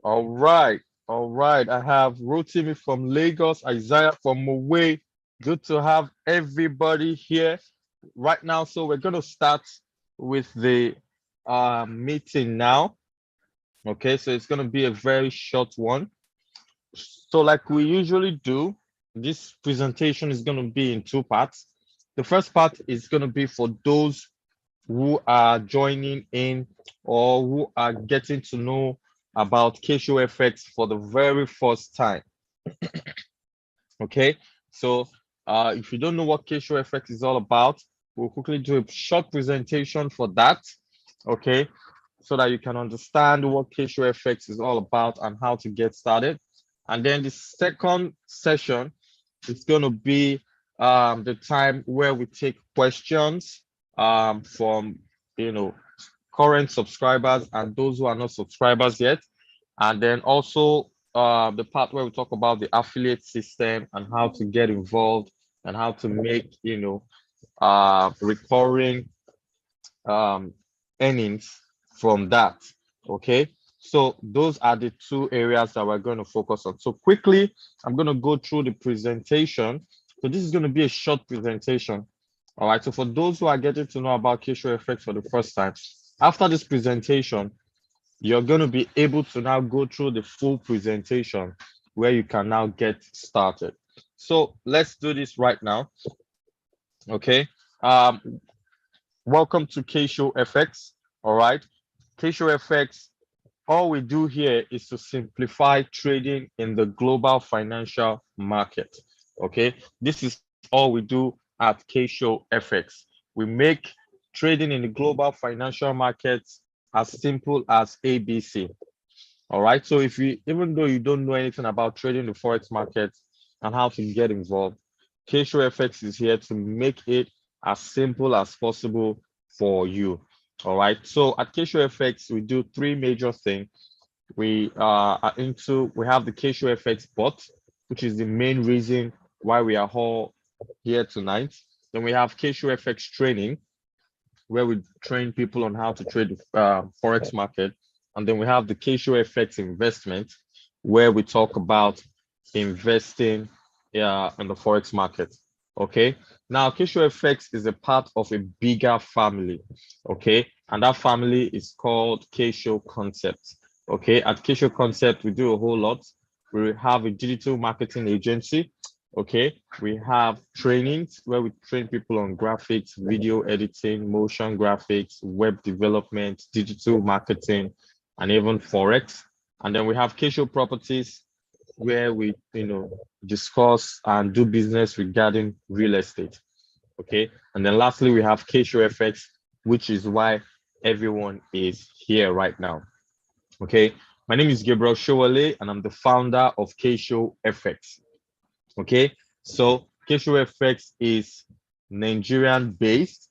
All right. All right. I have Rotimi from Lagos, Isaiah from Moway. Good to have everybody here right now. So we're going to start with the meeting now. Okay. So it's going to be a very short one. So, like we usually do, this presentation is going to be in two parts. The first part is going to be for those who are joining in or who are getting to know about Kayshow FX for the very first time. Okay, so if you don't know what Kayshow FX is all about, we'll quickly do a short presentation for that. Okay, so that you can understand what Kayshow FX is all about and how to get started. And then the second session is going to be the time where we take questions from current subscribers and those who are not subscribers yet. And then also the part where we talk about the affiliate system and how to get involved and how to make recurring um, earnings from that. Okay, so those are the two areas that we're going to focus on. So quickly, I'm going to go through the presentation. So this is going to be a short presentation. All right, so for those who are getting to know about Kayshow FX for the first time, after this presentation, you're going to be able to now go through the full presentation where you can now get started. So let's do this right now. Okay. Welcome to Kayshow FX. All right. Kayshow FX, all we do here is to simplify trading in the global financial market. Okay. This is all we do at Kayshow FX. We make trading in the global financial markets as simple as ABC. All right. So if you, even though you don't know anything about trading the Forex market and how to get involved, Kayshow FX is here to make it as simple as possible for you. All right. So at Kayshow FX, we do three major things. We have the Kayshow FX bot, which is the main reason why we are all here tonight. Then we have Kayshow FX training, where we train people on how to trade the Forex market. And then we have the Kayshow FX investment, where we talk about investing in the Forex market. Okay. Now, Kayshow FX is a part of a bigger family. Okay. And that family is called Kayshow Concept. Okay. At Kayshow Concept, we do a whole lot. We have a digital marketing agency. Okay, we have trainings where we train people on graphics, video editing, motion graphics, web development, digital marketing, and even Forex. And then we have Kayshow Properties, where we discuss and do business regarding real estate. Okay, and then lastly, we have Kayshow FX, which is why everyone is here right now. Okay, my name is Gabriel Showale, and I'm the founder of Kayshow FX. Okay, so Kayshow FX is Nigerian based.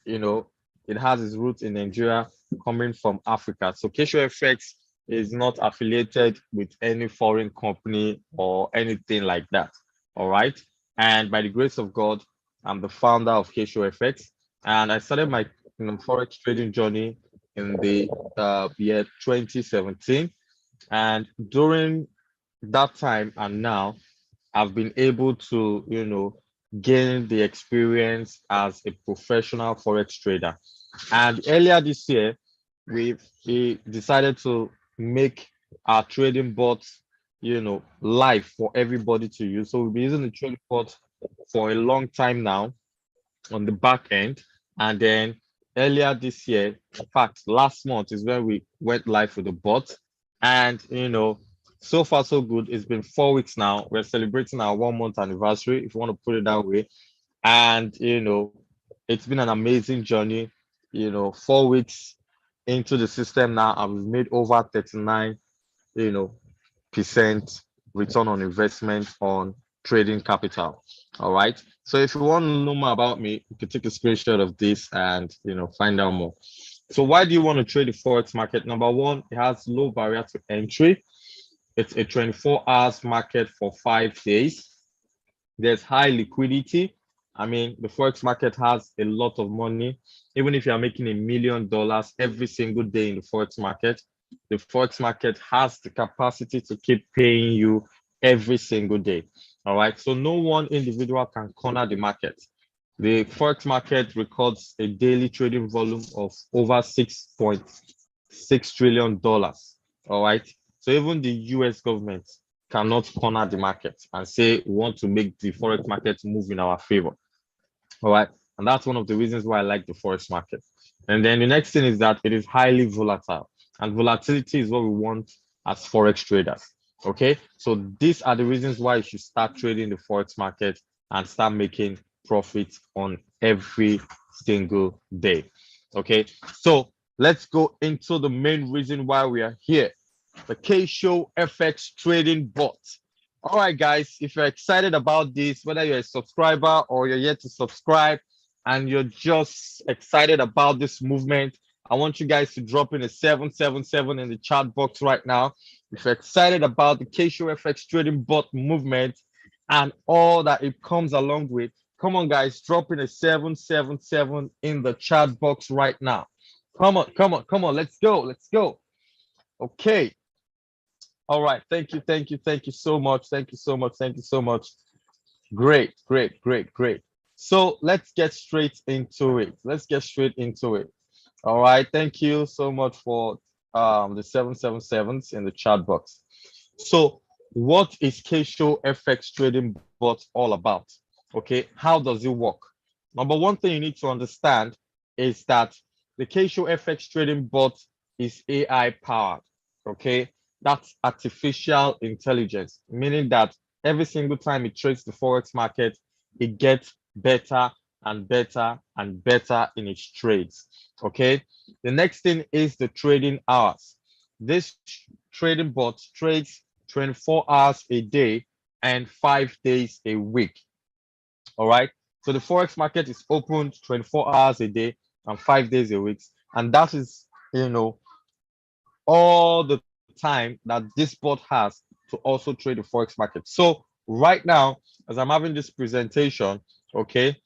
It has its roots in Nigeria, coming from Africa. So Kayshow FX is not affiliated with any foreign company or anything like that. All right. And by the grace of God, I'm the founder of Kayshow FX. And I started my Forex trading journey in the year 2017. And during that time and now, I've been able to, gain the experience as a professional Forex trader. And earlier this year, we decided to make our trading bots, live for everybody to use. So we've been using the trading bot for a long time now on the back end. And then earlier this year, in fact, last month is when we went live with the bot. And, so far, so good. It's been 4 weeks now. We're celebrating our 1 month anniversary, if you want to put it that way. And, it's been an amazing journey. 4 weeks into the system now, and we've made over 39, percent return on investment on trading capital. All right. So if you want to know more about me, you can take a screenshot of this and, find out more. So why do you want to trade the Forex market? Number one, it has low barrier to entry. It's a 24 hours market for 5 days. There's high liquidity. I mean, the Forex market has a lot of money. Even if you're making $1 million every single day in the Forex market, the Forex market has the capacity to keep paying you every single day. All right. So no one individual can corner the market. The Forex market records a daily trading volume of over $6.6 trillion. All right. So even the US government cannot corner the market and say we want to make the Forex market move in our favor. All right. And that's one of the reasons why I like the Forex market. And then the next thing is that it is highly volatile. And volatility is what we want as Forex traders. Okay. So these are the reasons why you should start trading the Forex market and start making profits on every single day. Okay. So let's go into the main reason why we are here, the Kayshow FX trading bot. All right, guys, if you're excited about this, whether you're a subscriber or you're yet to subscribe and you're just excited about this movement, I want you guys to drop in a 777 in the chat box right now. If you're excited about the Kayshow FX trading bot movement and all that it comes along with, come on, guys, drop in a 777 in the chat box right now. Come on, come on, come on. Let's go. Let's go. Okay. All right. Thank you. Thank you. Thank you so much. Thank you so much. Thank you so much. Great. Great. Great. Great. So let's get straight into it. Let's get straight into it. All right. Thank you so much for the 777s in the chat box. So what is Kayshow FX trading bot all about? Okay. How does it work? Number one thing you need to understand is that the Kayshow FX trading bot is AI powered. Okay. That's artificial intelligence, meaning that every single time it trades the Forex market, it gets better and better and better in its trades. Okay. The next thing is the trading hours. This trading bot trades 24 hours a day and 5 days a week. All right. So the Forex market is open 24 hours a day and 5 days a week. And that is, all the time that this bot has to also trade the Forex market. So right now, as I'm having this presentation, okay,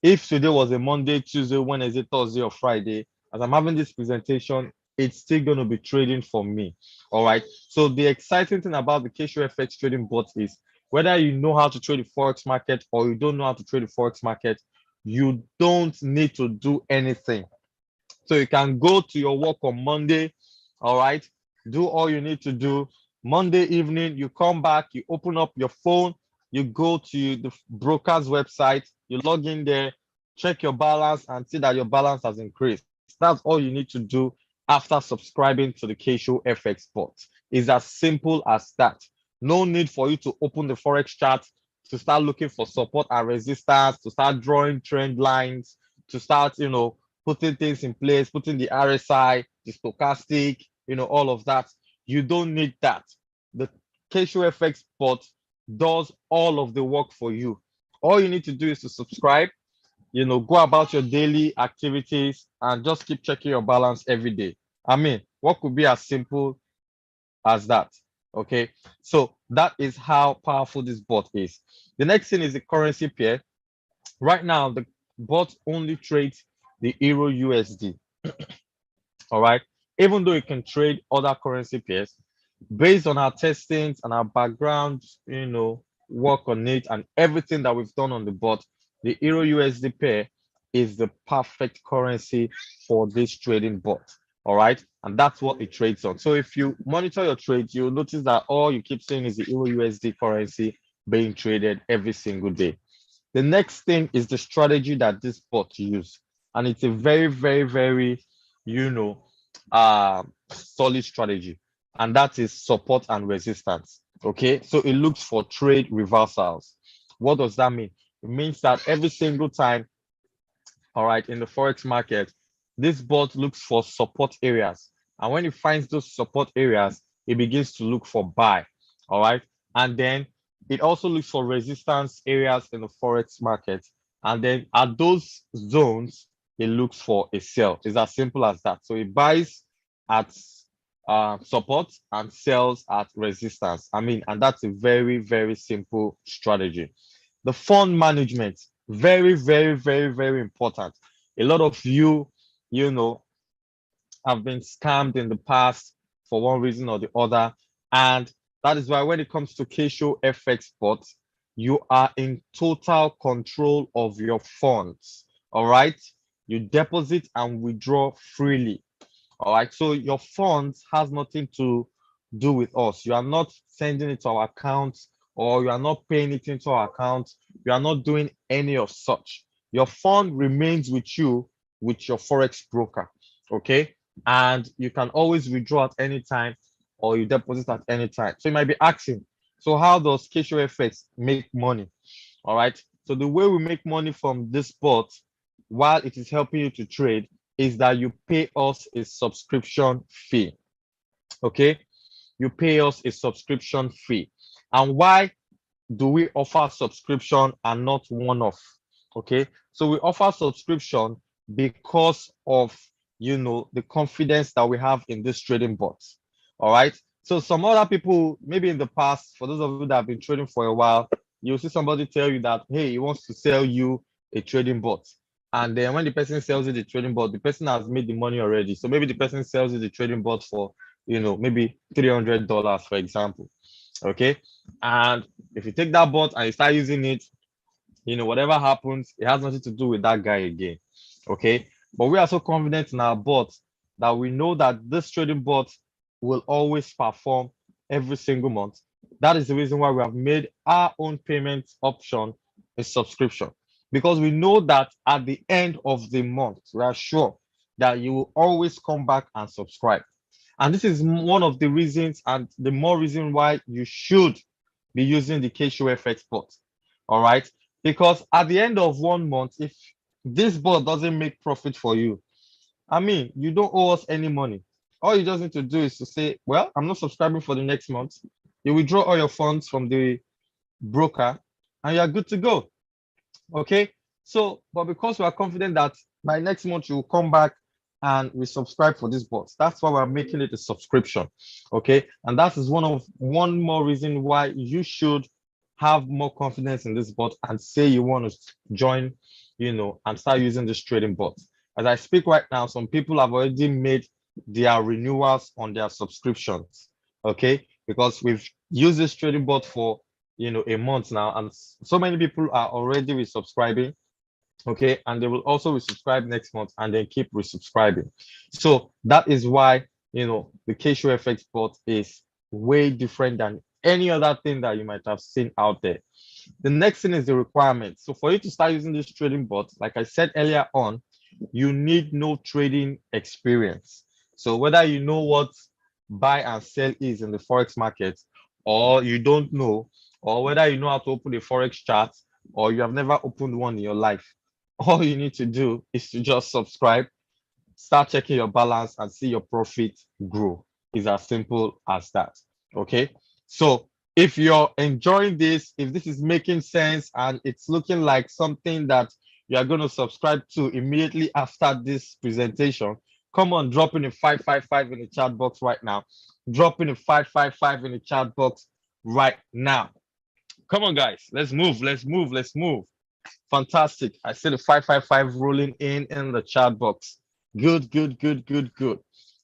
if today was a Monday, Tuesday, Wednesday, Thursday, or Friday, as I'm having this presentation, it's still going to be trading for me. All right. So the exciting thing about the Kayshow FX trading bot is whether you know how to trade the Forex market or you don't know how to trade the Forex market, you don't need to do anything. So you can go to your work on Monday, all right, do all you need to do. Monday evening, you come back, you open up your phone, you go to the broker's website, you log in there, check your balance and see that your balance has increased. That's all you need to do after subscribing to the Kayshow FX bot. It's as simple as that. No need for you to open the Forex chart to start looking for support and resistance, to start drawing trend lines, to start, putting things in place, putting the RSI, the stochastic, all of that. You don't need that. The Kayshow FX bot does all of the work for you. All you need to do is to subscribe, go about your daily activities and just keep checking your balance every day. I mean, what could be as simple as that? Okay, so that is how powerful this bot is. The next thing is the currency pair. Right now, the bot only trades the Euro USD. All right. Even though you can trade other currency pairs, based on our testings and our background, work on it and everything that we've done on the bot, the Euro USD pair is the perfect currency for this trading bot. All right. And that's what it trades on. So if you monitor your trades, you'll notice that all you keep seeing is the Euro USD currency being traded every single day. The next thing is the strategy that this bot use. And it's a very, very, very, solid strategy. And that is support and resistance. Okay. So it looks for trade reversals. What does that mean? It means that every single time, all right, in the Forex market, this bot looks for support areas. And when it finds those support areas, it begins to look for buy. All right. And then it also looks for resistance areas in the Forex market. And then at those zones, it looks for a sell. It's as simple as that. So it buys at support and sells at resistance. I mean, and that's a very, very simple strategy. The fund management, very, very, very, very important. A lot of you, have been scammed in the past for one reason or the other. And that is why when it comes to Kayshow FX Bot, you are in total control of your funds. All right. You deposit and withdraw freely. All right. So your funds has nothing to do with us. You are not sending it to our account, or you are not paying it into our account. You are not doing any of such. Your fund remains with you, with your Forex broker. Okay. And you can always withdraw at any time, or you deposit at any time. So you might be asking, so how does Kayshow FX make money? All right. So the way we make money from this bot, while it is helping you to trade, is that you pay us a subscription fee. Okay. You pay us a subscription fee. And why do we offer subscription and not one-off? Okay. So we offer subscription because of, the confidence that we have in this trading bot. All right. So some other people, maybe in the past, for those of you that have been trading for a while, you'll see somebody tell you that, hey, he wants to sell you a trading bot. And then when the person sells you the trading bot, the person has made the money already. So maybe the person sells you the trading bot for, maybe $300, for example. Okay. And if you take that bot and you start using it, whatever happens, it has nothing to do with that guy again. Okay. But we are so confident in our bot that we know that this trading bot will always perform every single month. That is the reason why we have made our own payment option a subscription, because we know that at the end of the month, we are sure that you will always come back and subscribe. And this is one of the reasons, and the more reason why you should be using the Kayshow FX bot. All right. Because at the end of one month, if this bot doesn't make profit for you, I mean, you don't owe us any money. All you just need to do is to say, well, I'm not subscribing for the next month. You withdraw all your funds from the broker and you're good to go. Okay. So, but because we are confident that by next month you will come back and we subscribe for this bot, that's why we're making it a subscription. Okay. And that is one more reason why you should have more confidence in this bot and say you want to join, and start using this trading bot. As I speak right now, some people have already made their renewals on their subscriptions. Okay. Because we've used this trading bot for a month now, and so many people are already resubscribing. Okay, and they will also resubscribe next month and then keep resubscribing. So that is why the Kayshow FX bot is way different than any other thing that you might have seen out there. The next thing is the requirement. So for you to start using this trading bot, like I said earlier on, you need no trading experience. So whether you know what buy and sell is in the Forex market, or you don't know, or whether you know how to open a Forex chart, or you have never opened one in your life, all you need to do is to just subscribe, start checking your balance, and see your profit grow. It's as simple as that. Okay. So if you're enjoying this, if this is making sense and it's looking like something that you are going to subscribe to immediately after this presentation, come on, drop in a 555 in the chat box right now. Drop in a 555 in the chat box right now. Come on, guys. Let's move. Let's move. Let's move. Fantastic. I see the 555 rolling in the chat box. Good, good, good, good, good.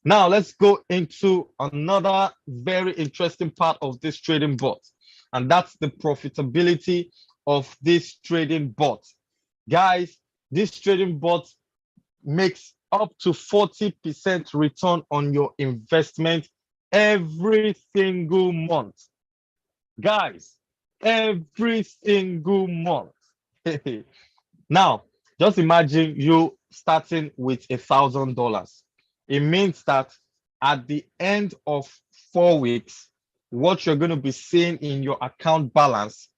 Now let's go into another very interesting part of this trading bot, and that's the profitability of this trading bot. Guys, this trading bot makes up to 40% return on your investment every single month. Guys, every single month. Now, just imagine you starting with $1,000. It means that at the end of 4 weeks, what you're going to be seeing in your account balance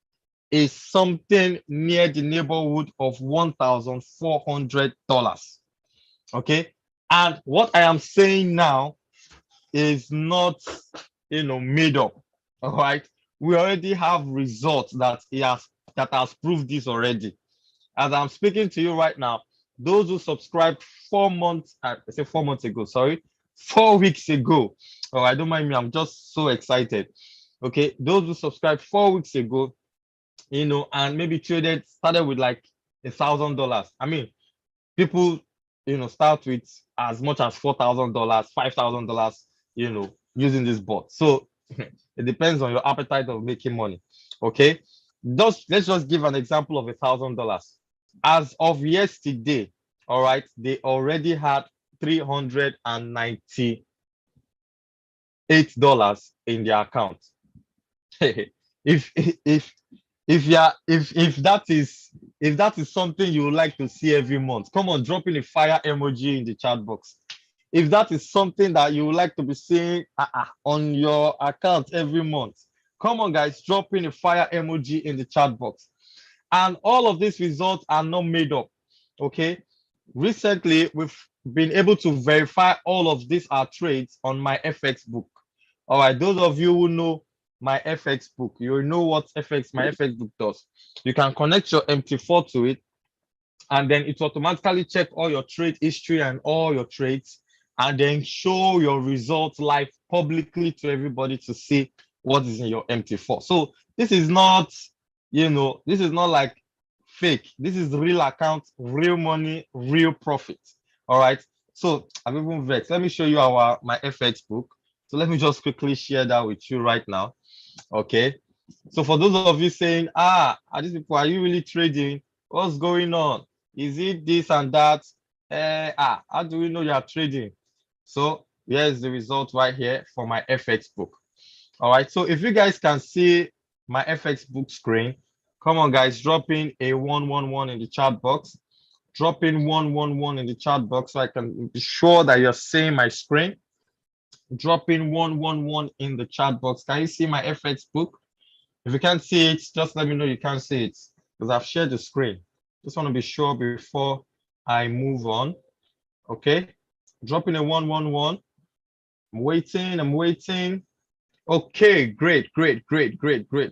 is something near the neighborhood of $1,400. Okay. And what I am saying now is not, made up. All right. We already have results that has proved this already. As I'm speaking to you right now, those who subscribed 4 months, I say 4 months ago, sorry, 4 weeks ago. Oh, I don't mind me. I'm just so excited. Okay. Those who subscribed 4 weeks ago, and maybe started with like $1,000. I mean, people, start with as much as $4,000, $5,000, using this bot. So it depends on your appetite of making money. Okay. Let's just give an example of $1,000. As of yesterday, all right, they already had $398 in their account. if if if that is something you would like to see every month, come on, drop in a fire emoji in the chat box. If that is something that you would like to be seeing on your account every month, come on, guys, drop in a fire emoji in the chat box. And all of these results are not made up. Okay. Recently, we've been able to verify all of these are trades on my FX book. All right. Those of you who know my FX book, you know what my FX book does. You can connect your MT4 to it, and then it automatically check all your trade history and all your trades, and then show your results live publicly to everybody to see what is in your MT4. So this is not, this is not like fake. This is real account, real money, real profit. All right. So I'm even vexed. Let me show you my FX book. So let me just quickly share that with you right now. Okay. So for those of you saying, are these people, are you really trading? What's going on? Is it this and that? How do we know you are trading? So here's the result right here for my FX book. All right. So if you guys can see my FX book screen, come on, guys, drop in a 111 in the chat box. Drop in 111 in the chat box so I can be sure that you're seeing my screen. Drop in 111 in the chat box. Can you see my FX book? If you can't see it, just let me know you can't see it because I've shared the screen. Just want to be sure before I move on. Okay. Drop in a 111. I'm waiting. Okay, great.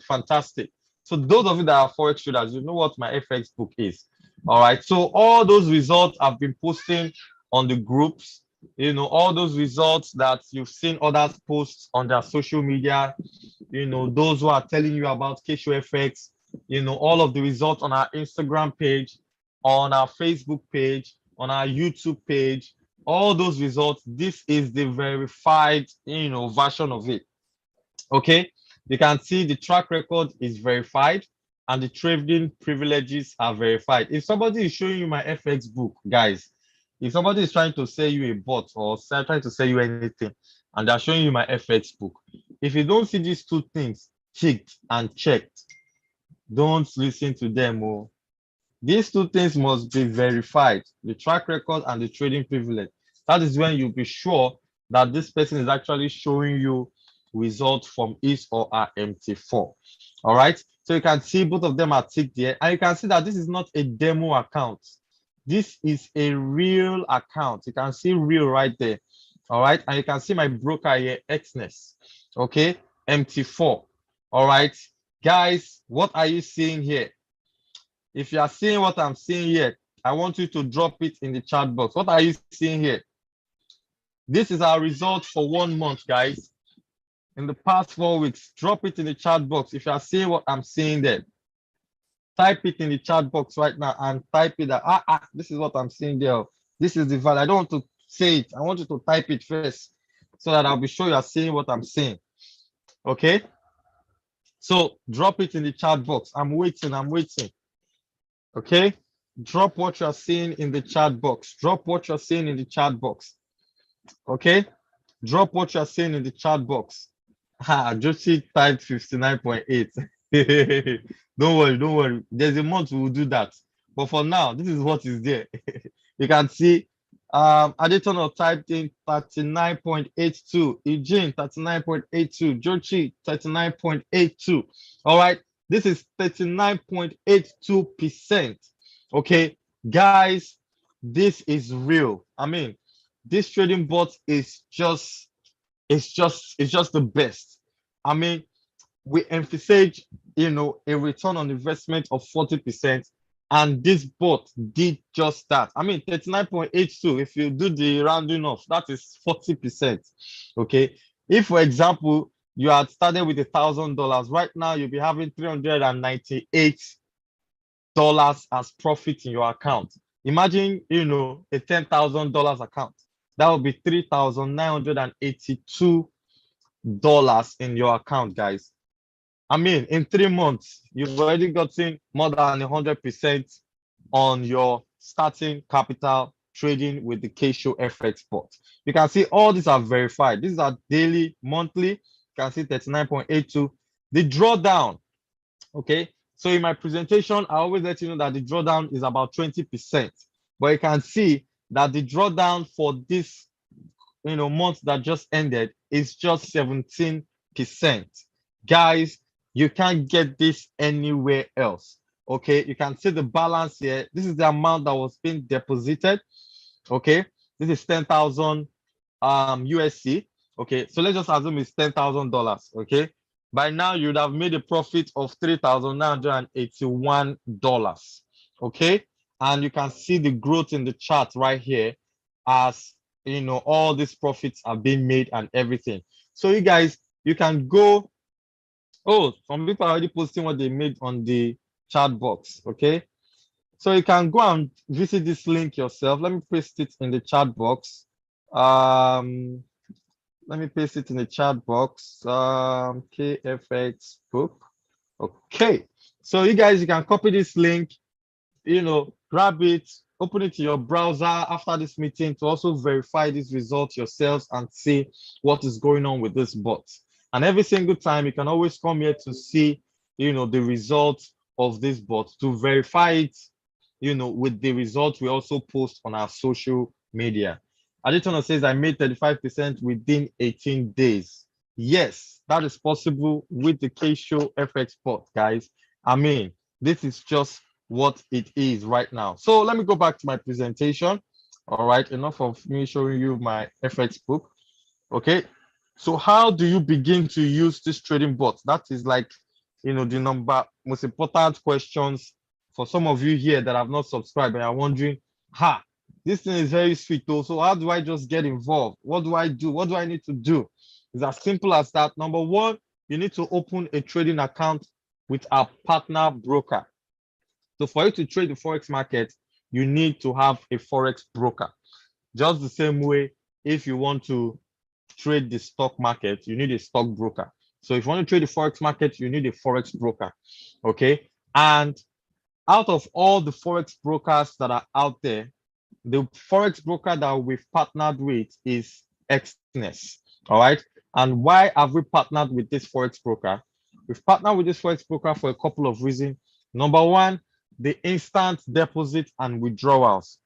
Fantastic. So those of you that are Forex traders, you know what my FX book is. All right. So all those results I've been posting on the groups, all those results that you've seen others post on their social media, those who are telling you about Kayshow FX, all of the results on our Instagram page, on our Facebook page, on our YouTube page, all those results, this is the verified, version of it. Okay, you can see the track record is verified and the trading privileges are verified. If somebody is showing you my FX book, guys, if somebody is trying to sell you a bot or trying to sell you anything and they're showing you my FX book, if you don't see these two things ticked and checked, don't listen to them. Oh. These two things must be verified, the track record and the trading privilege. That is when you'll be sure that this person is actually showing you results from his or her MT4. All right. So you can see both of them are ticked here. And you can see that this is not a demo account. This is a real account. You can see real right there. All right. And you can see my broker here, Xness. Okay. MT4. All right. Guys, what are you seeing here? If you are seeing what I'm seeing here, I want you to drop it in the chat box. What are you seeing here? This is our result for 1 month, guys. In the past 4 weeks, drop it in the chat box. If you are seeing what I'm seeing there, type it in the chat box right now and type it that, this is what I'm seeing there. This is the value. I don't want to say it. I want you to type it first so that I'll be sure you are seeing what I'm saying. Okay? So drop it in the chat box. I'm waiting. Okay? Drop what you're seeing in the chat box. Drop what you're seeing in the chat box. Okay? Drop what you're seeing in the chat box. Joshi typed 59.8. Don't worry. There's a month we will do that. But for now, this is what is there. You can see Adetono typed in 39.82. Eugene 39.82. Joshi 39.82. All right. This is 39.82%. Okay, guys, this is real. I mean, this trading bot is just the best. I mean, we emphasize, a return on investment of 40%, and this bot did just that. I mean, 39.82. If you do the rounding off, that is 40%. Okay, if for example you had started with $1,000, right now you'll be having $398 as profit in your account. Imagine, a $10,000 account. That would be $3,982 in your account, guys. I mean, in 3 months, you've already gotten more than 100% on your starting capital trading with the Kayshow FX bot. You can see all these are verified. These are daily, monthly. You can see 39.82. The drawdown, okay. So in my presentation, I always let you know that the drawdown is about 20%. But you can see that the drawdown for this month that just ended is just 17%. Guys, you can't get this anywhere else. Okay, you can see the balance here. This is the amount that was being deposited. Okay, this is 10,000 USC. Okay, so let's just assume it's $10,000. Okay, by now you'd have made a profit of $3,981. Okay, and you can see the growth in the chart right here as all these profits are being made and everything. So you guys, you can go. Oh, some people are already posting what they made on the chat box. Okay, so you can go and visit this link yourself. Let me paste it in the chat box. Let me paste it in the chat box. KFX book. Okay, so you guys, you can copy this link, grab it, open it to your browser after this meeting to also verify these results yourselves and see what is going on with this bot. And every single time, you can always come here to see, the results of this bot to verify it, with the results we also post on our social media. Aditona says, I made 35% within 18 days. Yes, that is possible with the Kayshow FX bot, guys. I mean, this is just what it is right now. So let me go back to my presentation. All right, enough of me showing you my FX book. Okay, so how do you begin to use this trading bot? That is like, the most important questions for some of you here that have not subscribed and are wondering, this thing is very sweet though. So how do I just get involved? What do I do? What do I need to do? It's as simple as that. Number one, you need to open a trading account with our partner broker. So for you to trade the Forex market, you need to have a Forex broker. Just the same way, if you want to trade the stock market, you need a stock broker. So if you want to trade the Forex market, you need a Forex broker. Okay. And out of all the Forex brokers that are out there, the Forex broker that we've partnered with is Exness. All right. And why have we partnered with this Forex broker? We've partnered with this Forex broker for a couple of reasons. Number one, the instant deposit and withdrawals.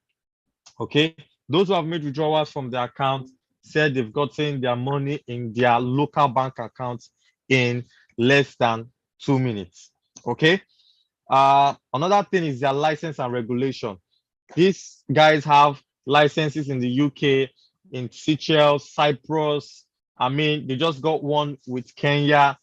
Okay. Those who have made withdrawals from their account said they've gotten their money in their local bank accounts in less than 2 minutes. Okay. Another thing is their license and regulation. These guys have licenses in the UK, in Seychelles, Cyprus. I mean, they just got one with Kenya,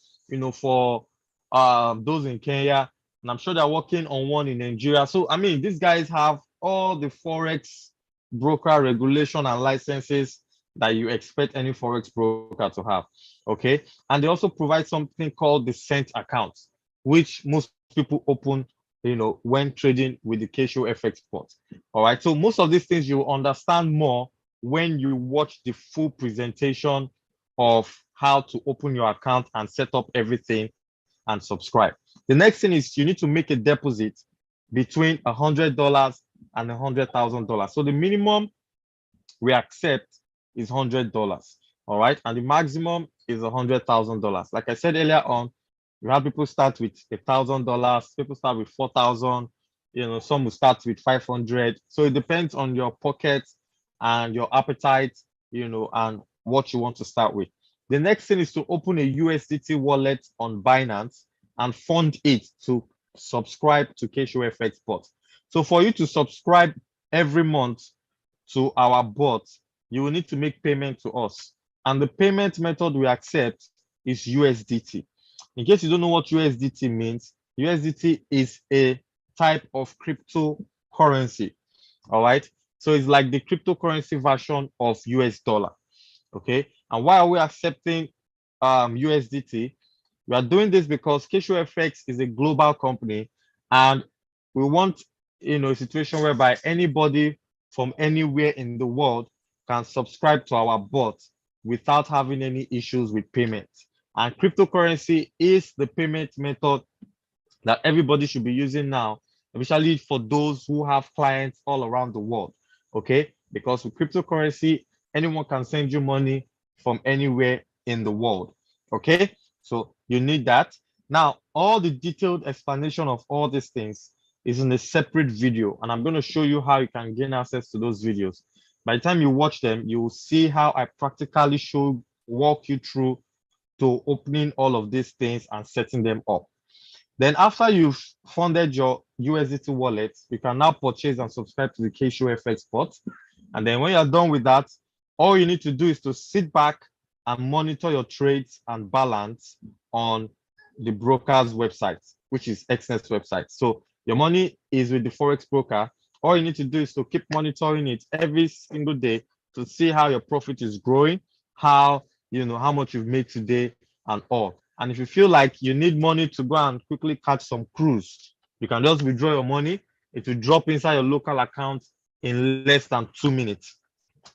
for those in Kenya. And I'm sure they're working on one in Nigeria. So, I mean, these guys have all the Forex broker regulation and licenses that you expect any Forex broker to have. Okay. And they also provide something called the Cent account, which most people open when trading with the Kayshow FX bot. All right. So most of these things you will understand more when you watch the full presentation of how to open your account and set up everything and subscribe. The next thing is you need to make a deposit between $100 and $100,000. So the minimum we accept is $100. All right. And the maximum is $100,000. Like I said earlier on, you have people start with $1,000, people start with 4,000, some will start with 500. So it depends on your pocket and your appetite, and what you want to start with. The next thing is to open a USDT wallet on Binance and fund it to subscribe to Kayshow FX bot. So for you to subscribe every month to our bot, you will need to make payment to us. And the payment method we accept is USDT. In case you don't know what USDT means, USDT is a type of cryptocurrency. All right. So it's like the cryptocurrency version of US dollar. Okay. And why are we accepting USDT? We are doing this because Kayshow FX is a global company, and we want a situation whereby anybody from anywhere in the world can subscribe to our bot without having any issues with payment. And cryptocurrency is the payment method that everybody should be using now, especially for those who have clients all around the world. Okay, because with cryptocurrency, anyone can send you money from anywhere in the world. Okay, so you need that. Now, all the detailed explanation of all these things is in a separate video, and I'm going to show you how you can gain access to those videos. By the time you watch them, you will see how I practically walk you through to opening all of these things and setting them up. Then after you've funded your USDT wallet, you can now purchase and subscribe to the Kayshow FX Bot. And then when you're done with that, all you need to do is to sit back and monitor your trades and balance on the broker's website, which is XNet's website. So your money is with the Forex broker. All you need to do is to keep monitoring it every single day to see how your profit is growing, how much you've made today and all. And if you feel like you need money to go and quickly catch some cruise, you can just withdraw your money. It will drop inside your local account in less than 2 minutes.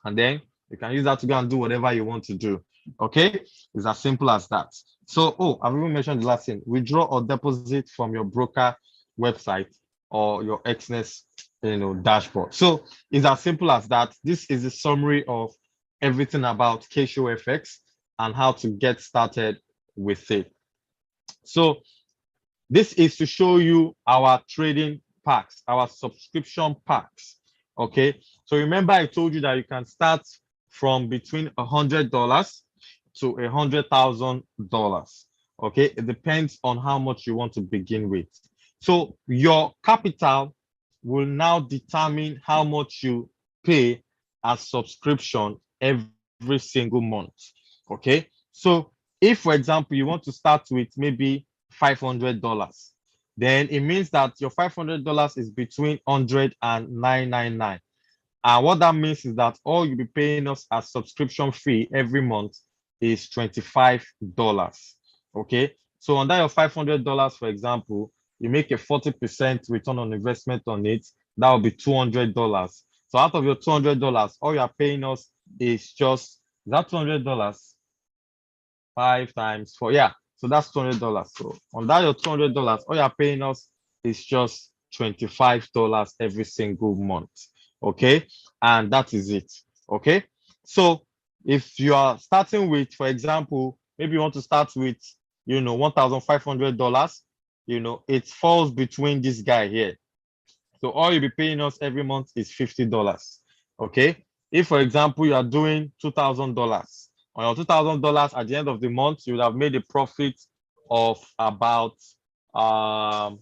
And then you can use that to go and do whatever you want to do. Okay? It's as simple as that. So, I've even mentioned the last thing. Withdraw or deposit from your broker website or your XNES dashboard. So it's as simple as that. This is a summary of everything about Kayshow FX and how to get started with it. So this is to show you our trading packs, our subscription packs. Okay, so remember I told you that you can start from between $100 to $100,000. Okay, it depends on how much you want to begin with. So your capital will now determine how much you pay as subscription every single month. Okay, so if, for example, you want to start with maybe $500, then it means that your $500 is between 100 and 999. And what that means is that all you'll be paying us as subscription fee every month is $25. Okay, so under your $500, for example, you make a 40% return on investment on it. That will be $200. So out of your $200, all you are paying us is just that $200. 5 times 4. Yeah, so that's $200. So on that, your $200, all you're paying us is just $25 every single month. Okay, and that is it. Okay, so if you are starting with, for example, maybe you want to start with $1,500, it falls between this guy here. So all you'll be paying us every month is $50. Okay, if, for example, you are doing $2,000, on your $2,000 at the end of the month, you would have made a profit of about $800.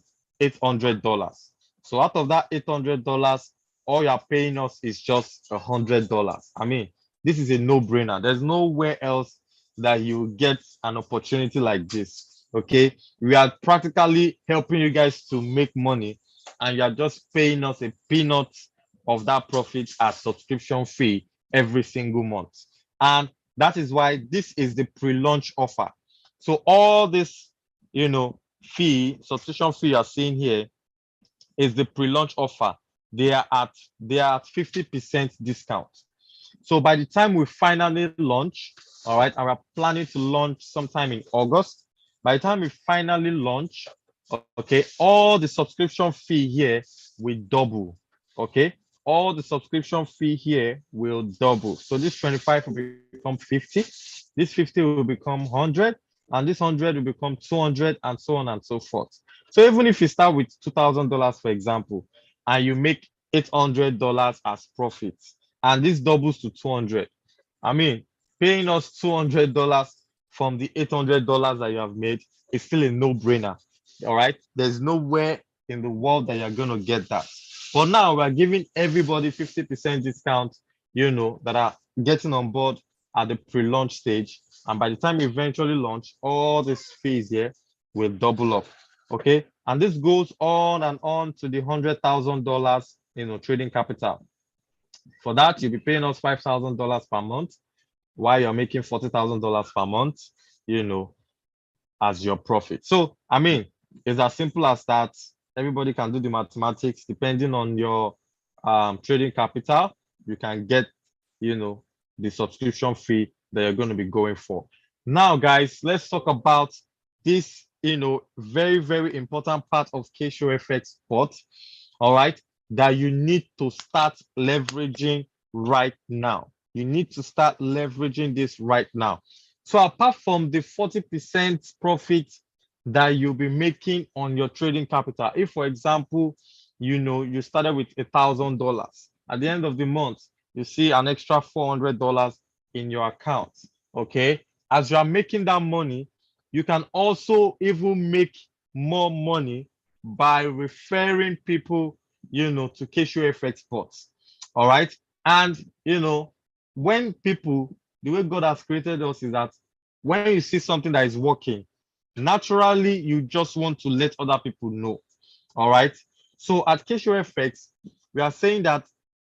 So out of that $800, all you're paying us is just $100. I mean, this is a no-brainer. There's nowhere else that you get an opportunity like this. Okay, we are practically helping you guys to make money, and you're just paying us a peanut of that profit as subscription fee every single month. And that is why this is the pre-launch offer. So all this, subscription fee you're seeing here is the pre-launch offer. They are at 50% discount. So by the time we finally launch, all right, and we're planning to launch sometime in August. By the time we finally launch, okay, all the subscription fee here will double. Okay, all the subscription fee here will double. So this 25 will become 50, this 50 will become 100, and this 100 will become 200, and so on and so forth. So even if you start with $2,000, for example, and you make $800 as profit, and this doubles to 200, I mean, paying us $200 from the $800 that you have made is still a no-brainer. All right, there's nowhere in the world that you're gonna get that. But now we're giving everybody 50% discount, that are getting on board at the pre-launch stage. And by the time you eventually launch, all these fees here will double up. Okay, and this goes on and on to the $100,000, trading capital. For that, you'll be paying us $5,000 per month, while you're making $40,000 per month, as your profit. So, I mean, it's as simple as that. Everybody can do the mathematics. Depending on your trading capital, you can get, the subscription fee that you're going to be going for. Now, guys, let's talk about this, very, very important part of Kayshow FX Bot, all right, that you need to start leveraging right now. You need to start leveraging this right now. So apart from the 40% profit that you'll be making on your trading capital, if, for example, you started with $1,000, at the end of the month, you see an extra $400 in your account, okay? As you are making that money, you can also even make more money by referring people, to Kayshow FX Bots, all right? And, when people, the way God has created us is that when you see something that is working, naturally, you just want to let other people know, all right? So at Kayshow FX, we are saying that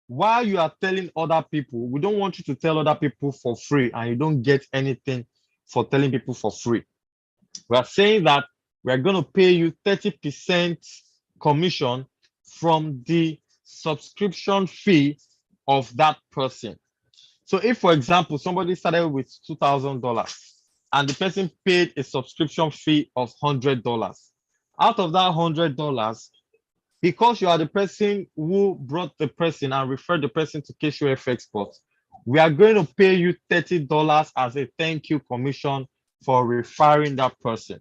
while you are telling other people, we don't want you to tell other people for free and you don't get anything for telling people for free. We are saying that we are going to pay you 30% commission from the subscription fee of that person. So if, for example, somebody started with $2,000 and the person paid a subscription fee of $100, out of that $100, because you are the person who brought the person and referred the person to Kayshow FX Bot, we are going to pay you $30 as a thank you commission for referring that person.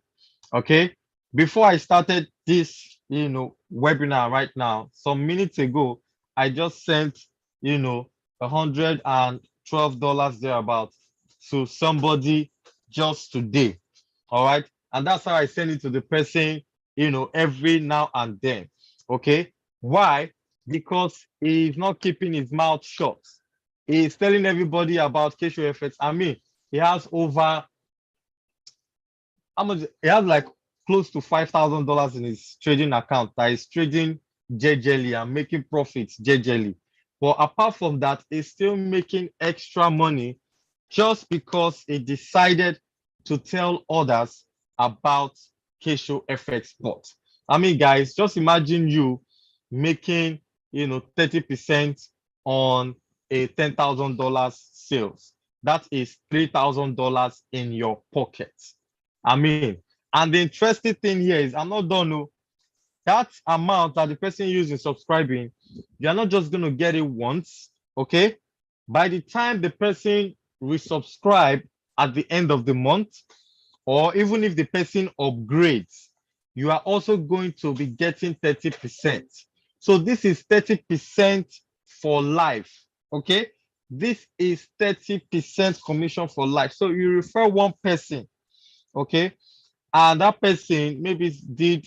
Okay. Before I started this, webinar right now, some minutes ago, I just sent, $112 thereabout to somebody just today. All right. And that's how I send it to the person, every now and then. Okay. Why? Because he's not keeping his mouth shut. He's telling everybody about Kayshow FX. I mean, he has over how much? He has like close to $5,000 in his trading account that is trading jejely and making profits jejely. But apart from that, he's still making extra money just because he decided to tell others about Kayshow FX Bot. I mean, guys, just imagine you making, 30% on a $10,000 sales. That is $3,000 in your pocket. I mean, and the interesting thing here is, I'm not done. No, that amount that the person using subscribing, you're not just going to get it once. Okay. By the time the person resubscribe at the end of the month, or even if the person upgrades, you are also going to be getting 30%. So this is 30% for life. Okay. This is 30% commission for life. So you refer one person, okay, and that person maybe did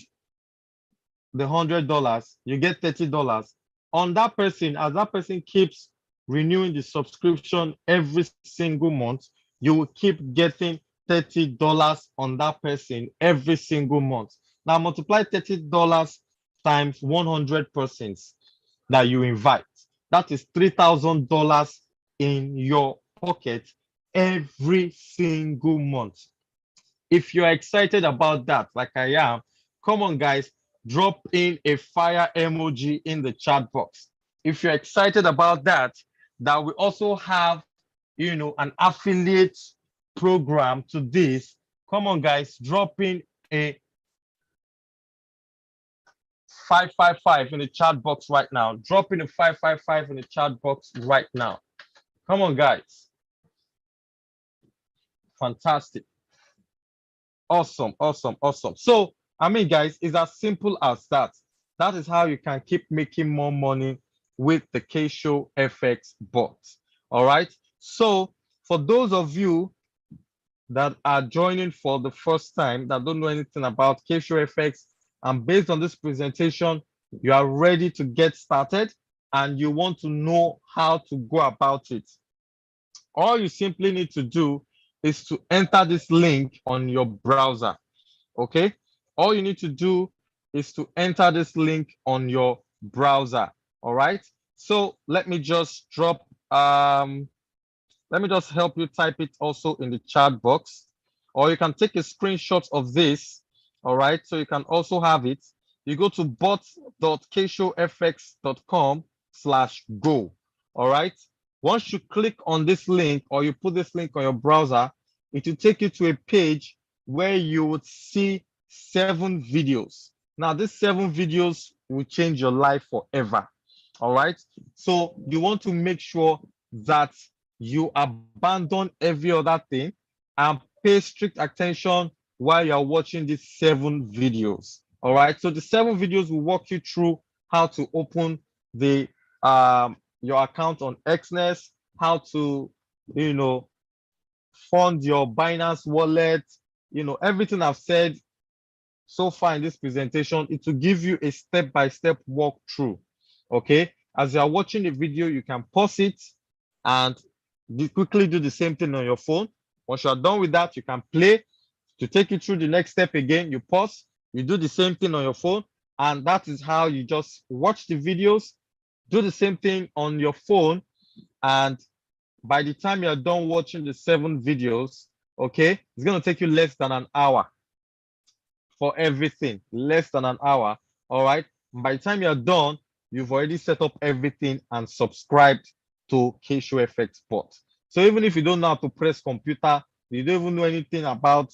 the $100, you get $30 on that person. As that person keeps renewing the subscription every single month, you will keep getting $30 on that person every single month. Now multiply $30 times 100% that you invite. That is $3,000 in your pocket every single month. If you're excited about that, like I am, come on, guys, drop in a fire emoji in the chat box. If you're excited about that, that we also have, an affiliate program to this. Come on, guys, drop in a 555 in the chat box right now. Drop in a 555 in the chat box right now. Come on, guys. Fantastic. Awesome, awesome, awesome. So, I mean, guys, it's as simple as that. That is how you can keep making more money with the Kayshow FX Bot. All right. So, for those of you that are joining for the first time, that don't know anything about Kayshow FX, and based on this presentation, you are ready to get started and you want to know how to go about it. All you simply need to do is to enter this link on your browser. Okay. All you need to do is to enter this link on your browser. All right. So let me just drop, let me just help you type it also in the chat box, or you can take a screenshot of this. All right. So you can also have it. You go to bot.kayshowfx.com/go. All right. Once you click on this link or you put this link on your browser, it will take you to a page where you would see 7 videos. Now, these 7 videos will change your life forever. All right. So you want to make sure that you abandon every other thing and pay strict attention while you're watching these 7 videos. All right. So the 7 videos will walk you through how to open the your account on Xness, how to, you know, fund your Binance wallet, everything I've said so far in this presentation, it will give you a step-by-step walkthrough. Okay, as you are watching the video, you can pause it and quickly do the same thing on your phone. Once you are done with that, you can play. To take you through the next step again, you pause, you do the same thing on your phone, and that is how you just watch the videos, do the same thing on your phone, and by the time you're done watching the 7 videos, okay, it's going to take you less than an hour for everything, less than an hour. All right. By the time you're done, you've already set up everything and subscribed to Kayshow FX Bot. So even if you don't know how to press computer, you don't even know anything about,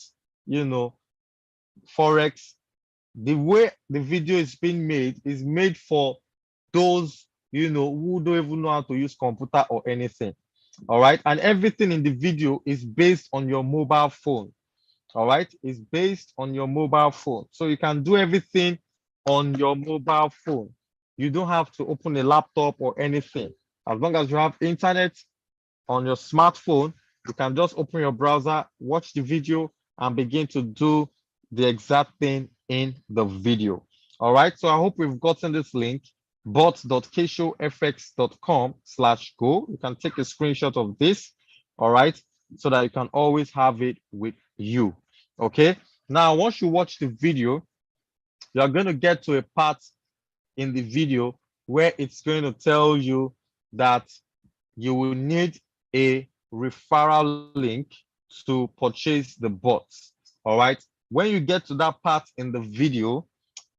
Forex, the way the video is made for those, who don't even know how to use computer or anything. All right. And everything in the video is based on your mobile phone. All right, it's based on your mobile phone. So you can do everything on your mobile phone. You don't have to open a laptop or anything. As long as you have internet on your smartphone, you can just open your browser, watch the video, and begin to do the exact thing in the video. All right, so I hope we've gotten this link, bot.kshowfx.com/go. You can take a screenshot of this, all right, so that you can always have it with you. Okay, now once you watch the video, you're going to get to a part in the video where it's going to tell you that you will need a referral link to purchase the bots. All right. When you get to that part in the video,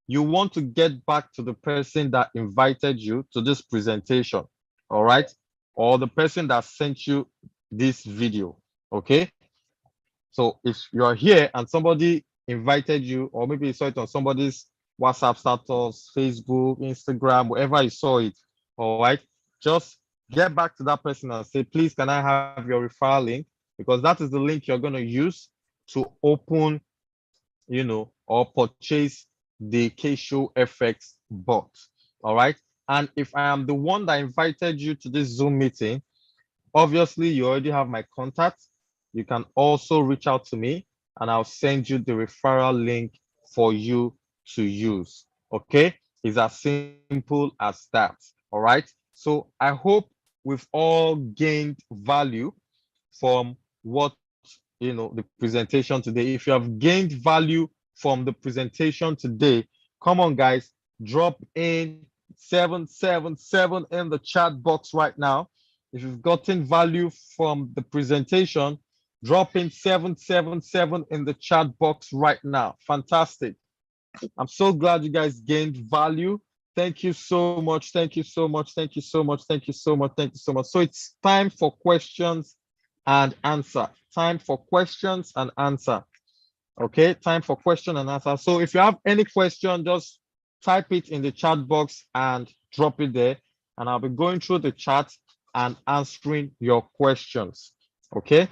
you want to get back to the person that invited you to this presentation. All right. Or the person that sent you this video. Okay. So if you're here and somebody invited you, or maybe you saw it on somebody's WhatsApp status, Facebook, Instagram, wherever you saw it, all right, just get back to that person and say, please, can I have your referral link? Because that is the link you're going to use to open, or purchase the Kayshow FX bot. All right. And if I am the one that invited you to this Zoom meeting, obviously you already have my contact. You can also reach out to me and I'll send you the referral link for you to use. Okay. It's as simple as that. All right. So I hope we've all gained value from what, the presentation today. If you have gained value from the presentation today, come on, guys, drop in 777 in the chat box right now. If you've gotten value from the presentation, drop in 777 in the chat box right now. Fantastic. I'm so glad you guys gained value. Thank you so much. Thank you so much. Thank you so much. Thank you so much. Thank you so much. So it's time for questions and answer. Time for questions and answer. Okay, time for question and answer. So if you have any question, just type it in the chat box and drop it there. And I'll be going through the chat and answering your questions. Okay.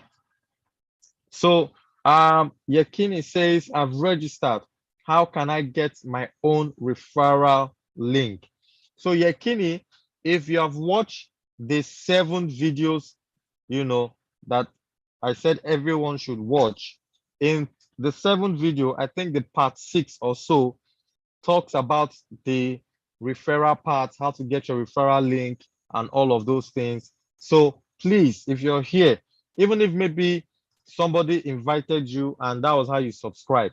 So Yakini says, I've registered. How can I get my own referral link? So Yakini, if you have watched the 7 videos, that I said everyone should watch, in the 7th video, I think the part 6 or so talks about the referral part, how to get your referral link and all of those things. So please, if you're here, even if maybe somebody invited you and that was how you subscribe,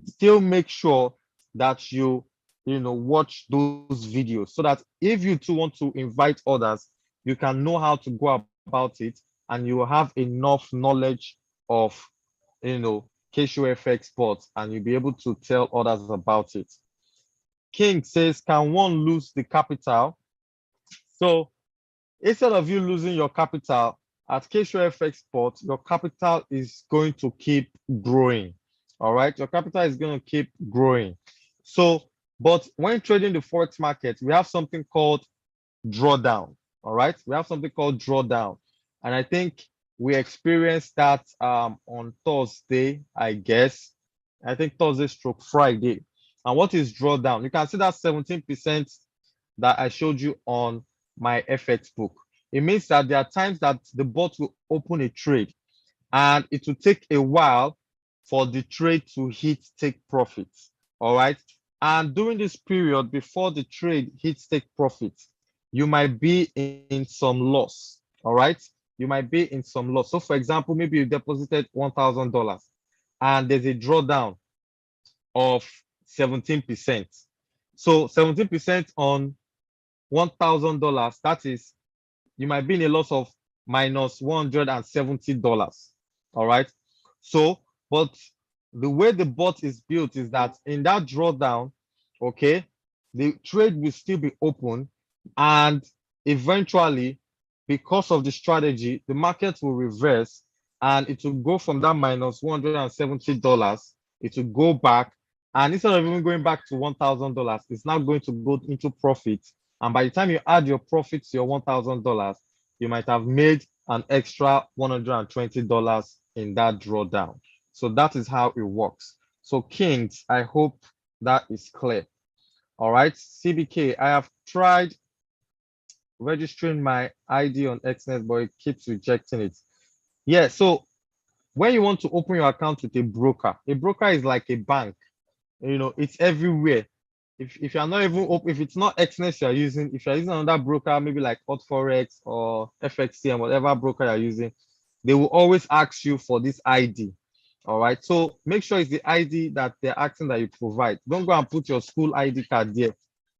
still make sure that you watch those videos so that if you too want to invite others, you can know how to go about it and you will have enough knowledge of Kayshow FX Bot and you'll be able to tell others about it. King says, can one lose the capital? So instead of you losing your capital at Kayshow FX Bot, your capital is going to keep growing. All right, your capital is going to keep growing. So, but when trading the Forex market, we have something called drawdown. All right, we have something called drawdown, and I think we experienced that on Thursday, I guess. I think Thursday stroke Friday. And what is drawdown? You can see that 17% that I showed you on my FX book. It means that there are times that the bot will open a trade and it will take a while for the trade to hit take profits. All right. And during this period, before the trade hits take profits, you might be in some loss. All right. You might be in some loss. So, for example, maybe you deposited $1,000 and there's a drawdown of 17%. So, 17% on $1,000, that is, you might be in a loss of minus $170. All right. So, but the way the bot is built is that in that drawdown, okay, the trade will still be open, and eventually, because of the strategy, the market will reverse and it will go from that minus $170, it will go back. And instead of even going back to $1,000, it's now going to go into profit. And by the time you add your profit to your $1,000, you might have made an extra $120 in that drawdown. So that is how it works. So Kings, I hope that is clear. All right, CBK, I have tried registering my ID on XNet, but it keeps rejecting it. Yeah, so when you want to open your account with a broker is like a bank. You know, it's everywhere. If you're not even if it's not XNet you're using, if you're using another broker, maybe like Hot Forex or FXC and whatever broker you're using, they will always ask you for this ID. All right. So make sure it's the ID that they're asking that you provide. Don't go and put your school ID card there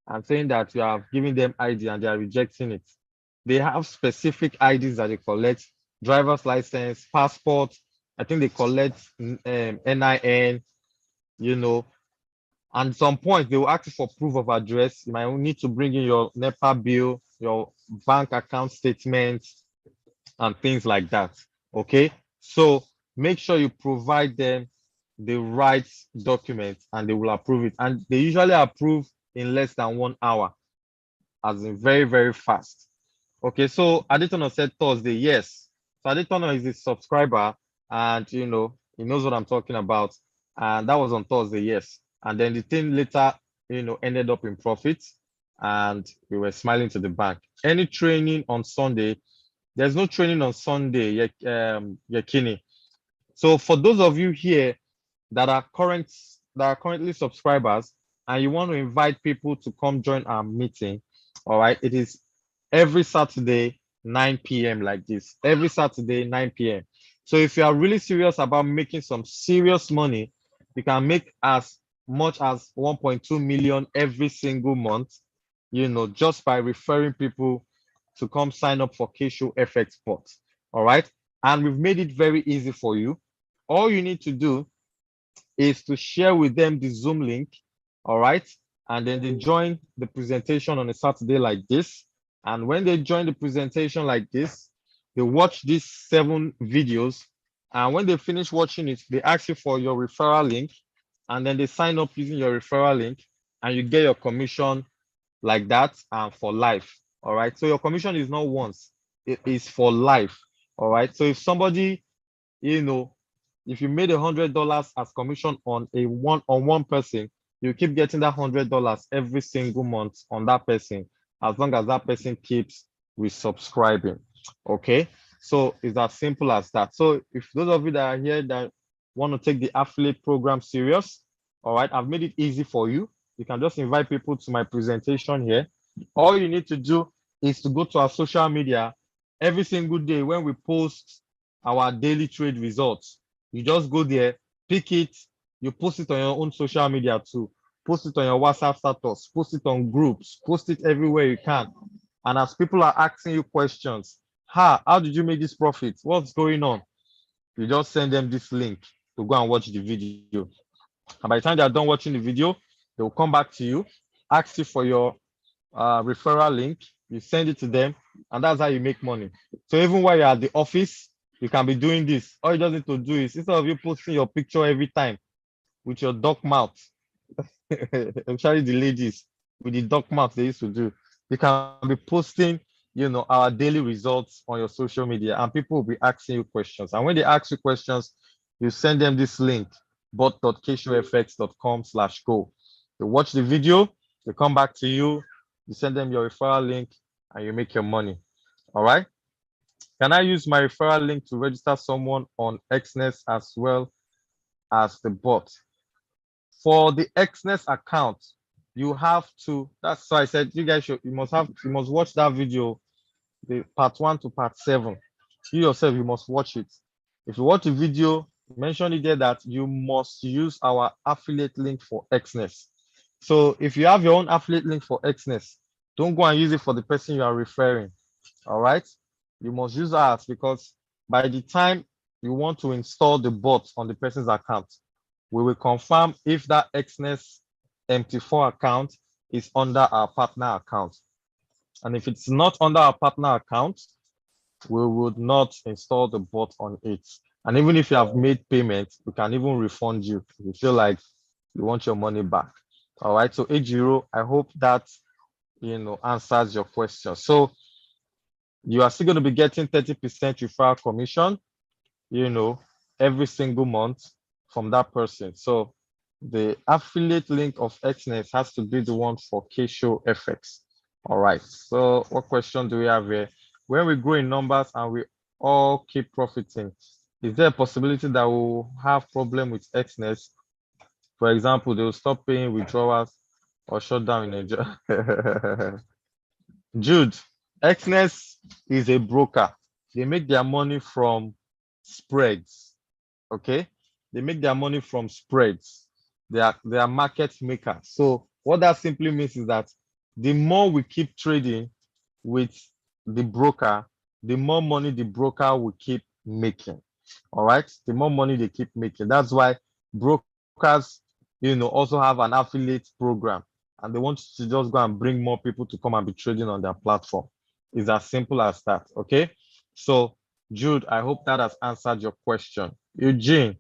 and saying that you are giving them ID and they are rejecting it. They have specific IDs that they collect: driver's license, passport. I think they collect NIN, you know, and at some point they will ask you for proof of address. You might need to bring in your NEPA bill, your bank account statements, and things like that. Okay, so make sure you provide them the right documents and they will approve it. And they usually approve in less than 1 hour, as in very, very fast. Okay, so Aditono said Thursday. Yes. So Aditono is a subscriber and you know he knows what I'm talking about. And that was on Thursday, yes. And then the thing later, you know, ended up in profit and we were smiling to the bank. Any training on Sunday? There's no training on Sunday, Yakini. So for those of you here that are currently subscribers and you want to invite people to come join our meeting, all right, it is every Saturday 9 p.m. like this. Every Saturday 9 p.m. So if you are really serious about making some serious money, you can make as much as 1.2 million every single month, you know, just by referring people to come sign up for Kayshow FX Bot. All right. And we've made it very easy for you. All you need to do is to share with them the Zoom link. All right. And then they join the presentation on a Saturday like this. And when they join the presentation like this, they watch these 7 videos. And when they finish watching it, they ask you for your referral link. And then they sign up using your referral link. And you get your commission like that and for life. All right. So your commission is not once, it is for life. All right. So if somebody, you know, if you made $100 as commission on one person, you keep getting that $100 every single month on that person, as long as that person keeps resubscribing. Okay. So it's as simple as that. So if those of you that are here that want to take the affiliate program serious, all right, I've made it easy for you. You can just invite people to my presentation here. All you need to do is to go to our social media every single day when we post our daily trade results. You just go there, pick it, you post it on your own social media too. Post it on your WhatsApp status, post it on groups, post it everywhere you can. And as people are asking you questions, how did you make this profit? What's going on? You just send them this link to go and watch the video. And by the time they are done watching the video, they will come back to you, ask you for your referral link. you send it to them, and that's how you make money. So even while you're at the office, you can be doing this. All you just need to do is, instead of you posting your picture every time with your duck mouth, especially the ladies with the duck mouth they used to do, you can be posting, our daily results on your social media, and people will be asking you questions. And when they ask you questions, you send them this link, bot.kshowfx.com/go. They watch the video, they come back to you, you send them your referral link, and you make your money. All right. Can I use my referral link to register someone on Xness as well as the bot? For the Xness account, you have to, that's why I said you guys you must watch that video, the part 1 to part 7. You yourself, you must watch it. If you watch the video, mention it there that you must use our affiliate link for Xness. So if you have your own affiliate link for Xness, don't go and use it for the person you are referring. All right, you must use ours, because by the time you want to install the bot on the person's account, we will confirm if that Xness MT4 account is under our partner account. And if it's not under our partner account, we would not install the bot on it. And even if you have made payment, we can even refund you if you feel like you want your money back. All right, so Ejiro, I hope that answers your question. So you are still going to be getting 30% referral commission, every single month from that person. So the affiliate link of Xness has to be the one for Kayshow FX. All right. So what question do we have here? When we grow in numbers and we all keep profiting, is there a possibility that we'll have problem with Xness? For example, they will stop paying withdrawals or shut down in Nigeria. Jude, Xness is a broker. They make their money from spreads. Okay, they make their money from spreads. They are market makers. So what that simply means is that the more we keep trading with the broker, the more money the broker will keep making. All right, the more money they keep making. That's why brokers, also have an affiliate program, and they want to just go and bring more people to come and be trading on their platform. It's as simple as that. Okay, so Jude, I hope that has answered your question. Eugene,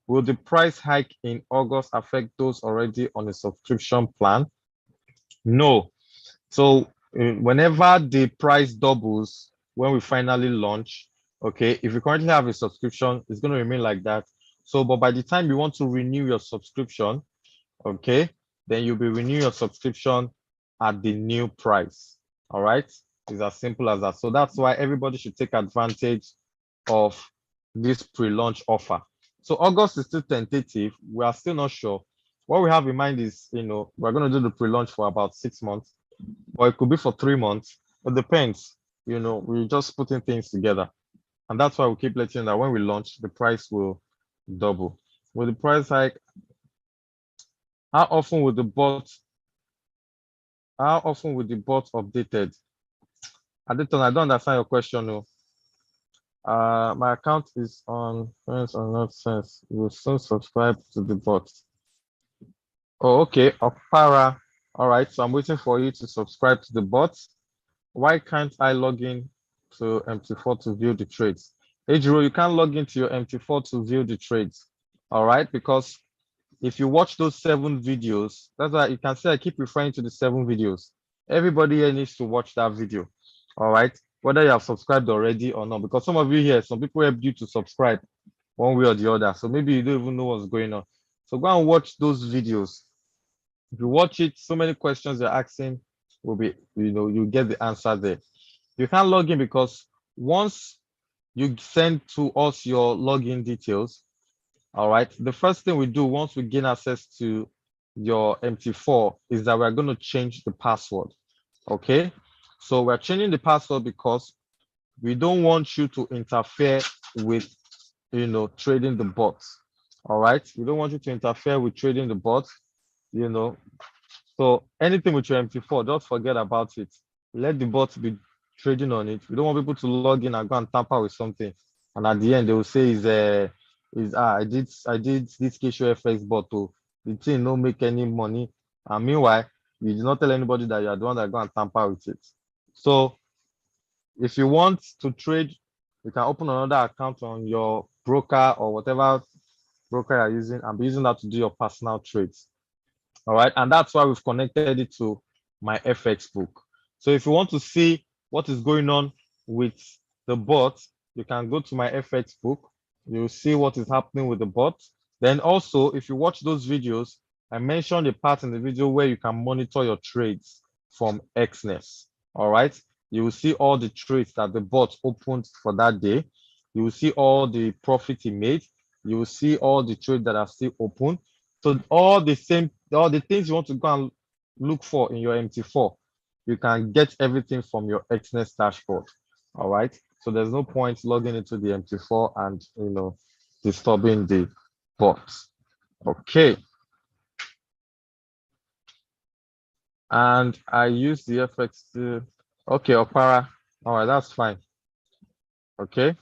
will the price hike in August affect those already on a subscription plan? No. So whenever the price doubles when we finally launch, okay, if you currently have a subscription, it's going to remain like that. So, but by the time you want to renew your subscription, okay, then you'll be renewing your subscription at the new price. All right, it's as simple as that. So that's why everybody should take advantage of this pre-launch offer. So August is still tentative. We are still not sure. What we have in mind is, we're going to do the pre-launch for about 6 months, or it could be for 3 months. It depends. We're just putting things together. And that's why we keep letting you know that when we launch, the price will double. With the price hike, how often will the bot updated? I don't understand your question. No. My account is on friends or not sense. You will soon subscribe to the bot. Oh, okay. Opara. All right. So I'm waiting for you to subscribe to the bot. Why can't I log in to MT4 to view the trades? Ejiro, you can't log into your MT4 to view the trades. All right, because if you watch those 7 videos, that's why you can see I keep referring to the 7 videos. Everybody here needs to watch that video. All right, whether you have subscribed already or not, because some of you here, some people help you to subscribe one way or the other. So maybe you don't even know what's going on. So go and watch those videos. If you watch it, so many questions you're asking will be, you get the answer there. You can't log in because once you send to us your login details, all right, the first thing we do once we gain access to your MT4 is that we're going to change the password. Okay, so we're changing the password because we don't want you to interfere with trading the bots. All right, we don't want you to interfere with trading the bots. So anything with your MT4, just forget about it. Let the bots be trading on it. We don't want people to log in and go and tamper with something, and at the end they will say I did this Kayshow FX bot, the thing no make any money, and meanwhile you did not tell anybody that you are the one that go and tamper with it. So if you want to trade, you can open another account on your broker or whatever broker you're using and be using that to do your personal trades. All right. And that's why we've connected it to my FX book. So if you want to see what is going on with the bot, you can go to my FX book. You'll see what is happening with the bot. Then also, if you watch those videos, I mentioned a part in the video where you can monitor your trades from Xness. All right. You will see all the trades that the bot opened for that day. You will see all the profit he made. You will see all the trades that are still open. So all the things you want to go and look for in your MT4, you can get everything from your Xness dashboard. All right. So there's no point logging into the MT4 and disturbing the bot. Okay. And I use the FX to okay, Opera. All right, that's fine. Okay.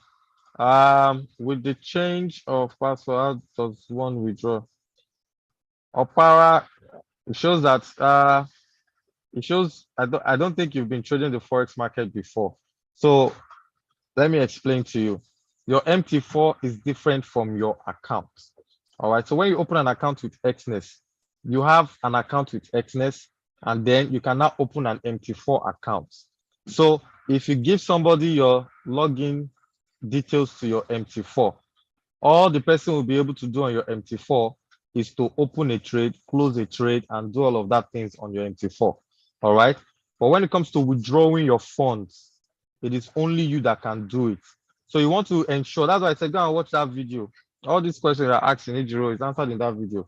With the change of password, how does one withdraw? Opera, it shows that I don't think you've been trading the Forex market before. So let me explain to you. Your MT4 is different from your account. All right. So when you open an account with Xness, you have an account with Xness, and then you can now open an MT4 account. So if you give somebody your login details to your MT4, all the person will be able to do on your MT4 is to open a trade, close a trade, and do all of that things on your MT4. All right. But when it comes to withdrawing your funds, it is only you that can do it. So you want to ensure, that's why I said go and watch that video. All these questions you're asking Ejiro is answered in that video.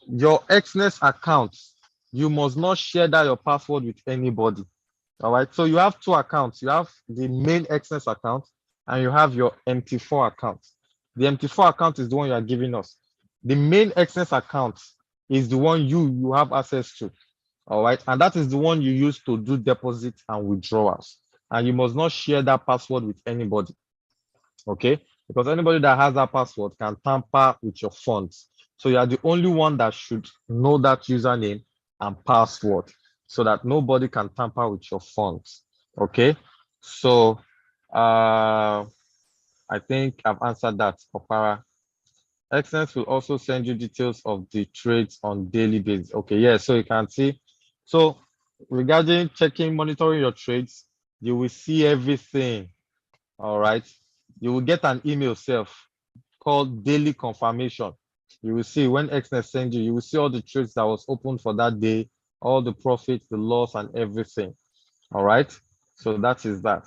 Your Xness account, you must not share that your password with anybody. All right. So you have two accounts. You have the main Xness account and you have your MT4 account. The MT4 account is the one you are giving us. The main Xness account is the one you have access to. All right. And that is the one you use to do deposits and withdrawals. And you must not share that password with anybody. Okay. Because anybody that has that password can tamper with your funds. So you are the only one that should know that username and password so that nobody can tamper with your funds. Okay. So I think I've answered that, Opara. Xness will also send you details of the trades on daily basis. Okay, yeah, so you can see. So regarding checking, monitoring your trades, you will see everything. All right. You will get an email self called daily confirmation. You will see when Xness sends you, you will see all the trades that was open for that day, all the profits, the loss, and everything. All right. So that is that.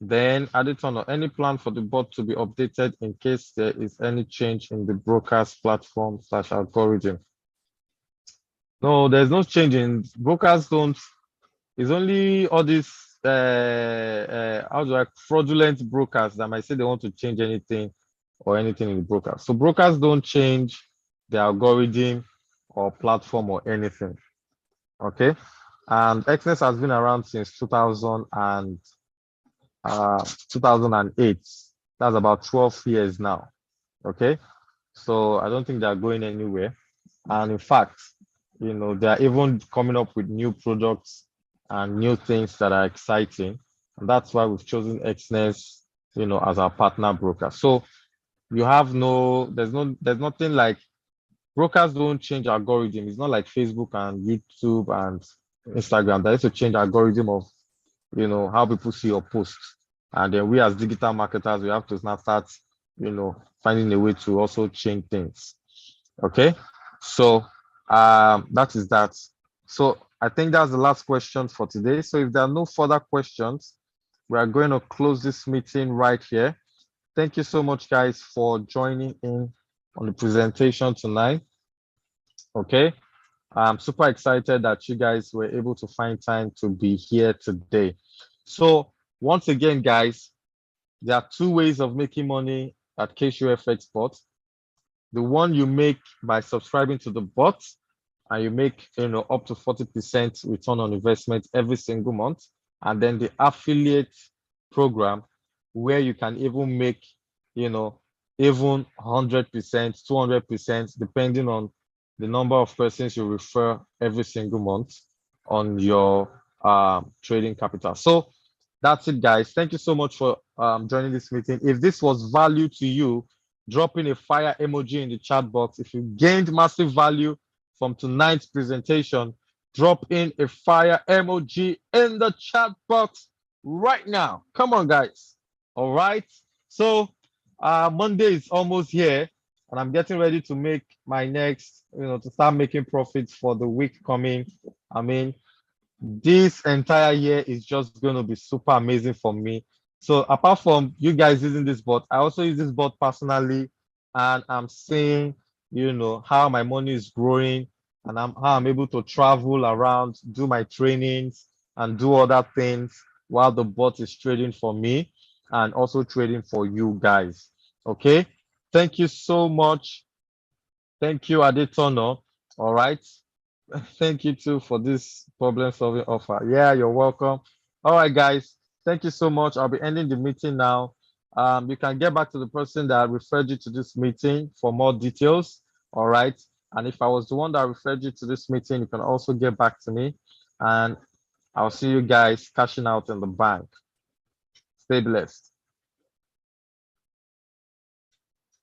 Then add it on any plan for the bot to be updated in case there is any change in the broker's platform / algorithm. No, there's no change in brokers don't. It's only all these fraudulent brokers that might say they want to change anything or anything in the broker. So brokers don't change the algorithm or platform or anything. Okay. And Xness has been around since 2008. That's about 12 years now. Okay. So I don't think they're going anywhere. And in fact, they're even coming up with new products and new things that are exciting. And that's why we've chosen Xness, as our partner broker. So you have there's nothing like brokers don't change algorithm. It's not like Facebook and YouTube and Instagram. They used to change algorithm of, how people see your posts. And then we as digital marketers, we have to now start, finding a way to also change things. Okay. So that is that. So I think that's the last question for today. So if there are no further questions, we are going to close this meeting right here. Thank you so much, guys, for joining in on the presentation tonight. Okay. I'm super excited that you guys were able to find time to be here today. So once again, guys, there are two ways of making money at Kayshow FX Bot. The one you make by subscribing to the bot, and you make up to 40% return on investment every single month. And then the affiliate program, where you can even make even 100%, 200%, depending on the number of persons you refer every single month on your trading capital. So that's it, guys. Thank you so much for joining this meeting. If this was value to you, drop in a fire emoji in the chat box. If you gained massive value from tonight's presentation, drop in a fire emoji in the chat box right now. Come on, guys. All right. So Monday is almost here, and I'm getting ready to make my next, to start making profits for the week coming. I mean, this entire year is just going to be super amazing for me. So apart from you guys using this bot, I also use this bot personally, and I'm seeing, how my money is growing, and how I'm able to travel around, do my trainings, and do other things while the bot is trading for me and also trading for you guys. Okay. Thank you so much. Thank you, Adetono. All right. Thank you too for this problem solving offer. Yeah, you're welcome. All right, guys. Thank you so much. I'll be ending the meeting now. You can get back to the person that referred you to this meeting for more details. All right. And if I was the one that referred you to this meeting, you can also get back to me. And I'll see you guys cashing out in the bank. Stay blessed.